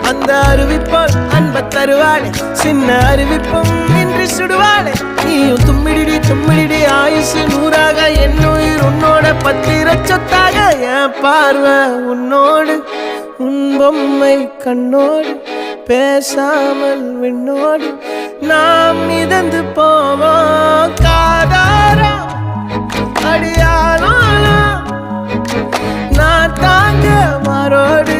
அந்த அறிவிப்போல் அன்ப தருவாளே சின்ன அறிவிப்பும் இன்றி சுடுவாளே நீயும் தும்மிடி ஆயுசு நூறாக என் உயிர் உன்னோட பத்திர சொத்தாக என் பார்வை உன்னோடு உன் பொம்மை கண்ணோடு பேசாமல் விண்ணோடு நாம் மிதந்து போவோம் காதாரா அடியானாலும் நான் தாங்க மாறோடு